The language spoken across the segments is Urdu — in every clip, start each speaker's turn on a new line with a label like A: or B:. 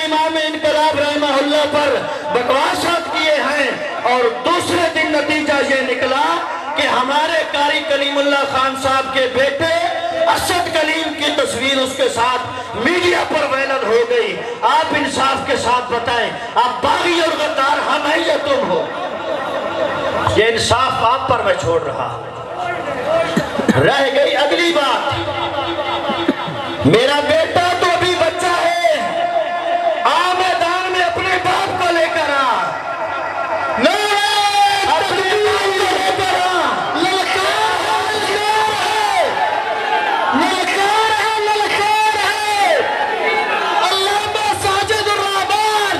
A: امام انقلاب رحمہ اللہ پر بکواسات کیے ہیں، اور دوسرے دن نتیجہ یہ نکلا کہ ہمارے قاری کلیم اللہ خان صاحب کے بیٹے اسد کلیم کی تصویر اس کے ساتھ میڈیا پر وائرل ہو گئی۔ آپ انصاف کے ساتھ بتائیں، آپ باغی اور غدار ہم ہیں یا تم ہو؟ یہ انصاف آپ پر میں چھوڑ رہا ہوں۔ رہ گئی اگلی بات، میرا بیٹا تو ابھی بچہ ہے، آ میدان میں اپنے باپ کو لے کر آ، اپنے باپ کو لے کر آ،
B: للکار ہے علامہ ساجد الرحمان،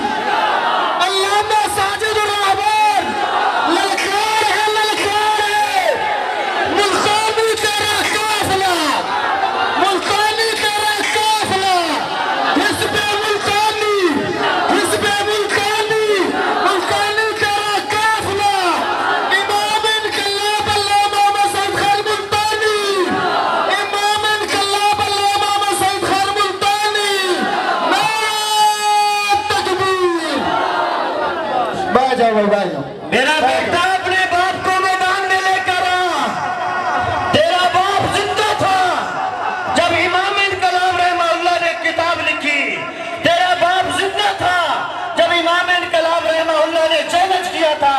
B: علامہ ساجد الرحمان، للکار ہے ملتانی تیرا قافلہ، ملتانی تیرا قافلہ، حزب ملتانی، حزب ملتانی، ملتانی تیرا قافلہ، امام انقلاب علامہ سید خان ملتانی، امام انقلاب علامہ سید خان ملتانی، نعرہ تکبیر۔ بائی جاؤ۔
A: میرا بیٹا اپنے باپ کو میدان میں لے کر آ، تیرا باپ زندہ تھا جب امام انقلاب رحمہ اللہ نے کتاب لکھی، تیرا باپ زندہ تھا جب امام انقلاب رحمہ اللہ نے چیلنج کیا تھا،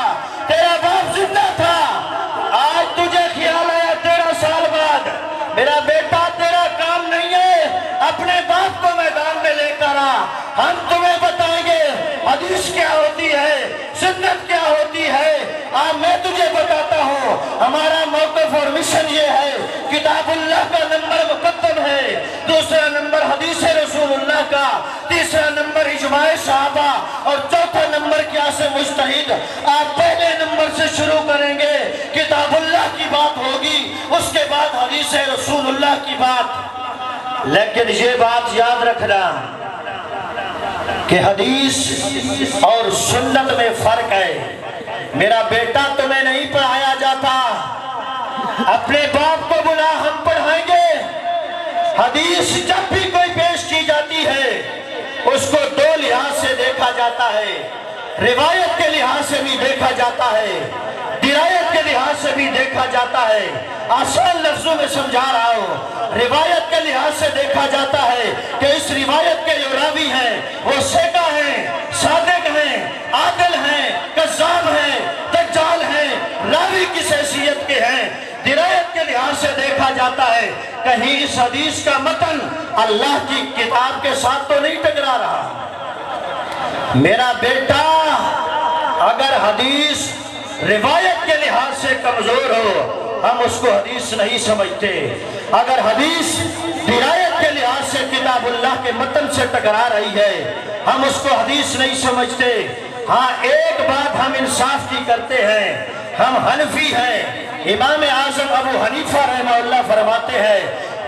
A: تیرا باپ زندہ تھا۔ آج تجھے خیال آیا 13 سال بعد، میرا بیٹا تیرا کام نہیں ہے، اپنے باپ کو میدان میں لے کر آ، ہم تمہیں بتائیں گے حدیث کیا ہوتی ہے، سنت کیا ہوتی ہے۔ میں تجھے بتاتا ہوں، ہمارا موقف اور مشن یہ ہے، کتاب اللہ کا نمبر مقدم ہے، دوسرا نمبر حدیث رسول اللہ کا، تیسرا نمبر اجماع صحابہ، اور چوتھا نمبر قیاس مجتہد۔ آپ پہلے نمبر سے شروع کریں گے، کتاب اللہ کی بات ہوگی، اس کے بعد حدیث رسول اللہ کی بات۔ لیکن یہ بات یاد رکھنا کہ حدیث اور سنت میں فرق ہے۔ میرا بیٹا تمہیں نہیں پڑھایا جاتا، اپنے باپ کو بلا، ہم پڑھائیں گے۔ حدیث جب بھی کوئی پیش کی جاتی ہے اس کو دو لحاظ سے دیکھا جاتا ہے، روایت کے لحاظ سے بھی دیکھا جاتا ہے، درایت کے لحاظ سے بھی دیکھا جاتا ہے۔ آسان لفظوں میں سمجھا رہا ہوں، روایت کے لحاظ سے دیکھا جاتا ہے کہ اس روایت کے جو راوی ہیں وہ ثقہ ہیں، صادق ہیں، عادل ہیں، کذاب ہیں، دجال ہیں، راوی کس حیثیت کے ہیں۔ درایت کے لحاظ سے دیکھا جاتا ہے کہیں اس حدیث کا متن اللہ کی کتاب کے ساتھ تو نہیں ٹکرا رہا۔ میرا بیٹا اگر حدیث روایت کے لحاظ سے کمزور ہو ہم اس کو حدیث نہیں سمجھتے، اگر حدیث درایت کے لحاظ سے کتاب اللہ کے متن سے ٹکرا رہی ہے ہم اس کو حدیث نہیں سمجھتے۔ ہاں ایک بات ہم انصاف کی کرتے ہیں، ہم حنفی ہیں، امام اعظم ابو حنیفہ رحمہ اللہ فرماتے ہیں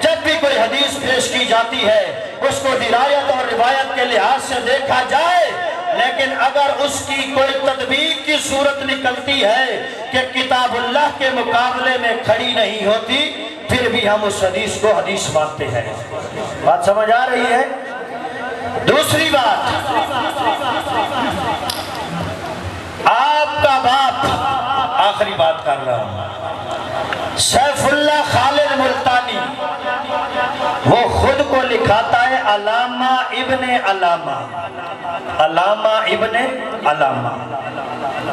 A: جب بھی کوئی حدیث پیش کی جاتی ہے اس کو درایت اور روایت کے لحاظ سے دیکھا جائے، لیکن اگر اس کی کوئی تطبیق کی صورت نکلتی ہے کہ کتاب اللہ کے مقابلے میں کھڑی نہیں ہوتی پھر بھی ہم اس حدیث کو حدیث مانتے ہیں۔ بات سمجھ آ رہی ہے؟ دوسری بات، آپ کا باپ، آخری بات کر رہا ہوں، سیف اللہ خالد ملتانی، وہ خود کو لکھاتا ہے علامہ ابن علامہ، علامہ ابن علامہ۔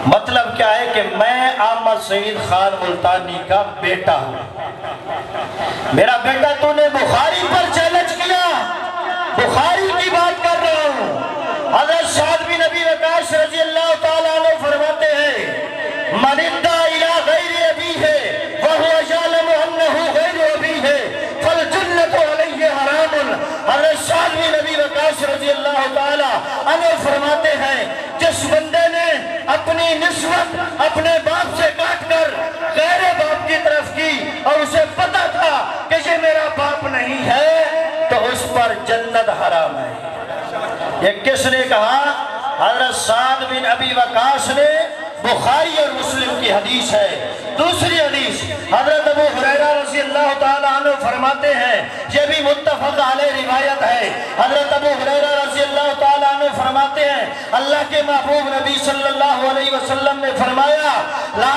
A: مطلب کیا ہے کہ میں احمد سعید خان ملتانی کا بیٹا ہوں۔ میرا بیٹا تو نے بخاری پر چیلنج کیا، بخاری کی بات کر رہا ہوں۔ حضرت سعد بن ابی وقاص رضی اللہ تعالیٰ عنہ فرماتے ہیں من ادعا الی غیر ابیہ وہو یعلم انہ غیر ابیہ فالجنۃ علیہ حرام۔ حضرت سعد بن ابی وقاص رضی اللہ تعالیٰ عنہ فرماتے ہیں جس بندے نے اپنی نسبت اپنے باپ سے کاٹ کر غیر باپ کی طرف کی اور اسے پتا تھا کہ یہ میرا باپ نہیں ہے تو اس پر جنت حرام ہے۔ یہ کس نے کہا؟ حضرت سعد بن ابی وقاص نے، بخاری اور مسلم کی حدیث ہے دوسری حدیث حضرت ابو ہریرہ رضی اللہ تعالیٰ عنہ فرماتے ہیں، یہ بھی متفق علیہ روایت ہے، حضرت ابو ہریرہ رضی اللہ تعالیٰ عنہ فرماتے ہیں اللہ کے محبوب نبی صلی اللہ علیہ وسلم نے فرمایا لا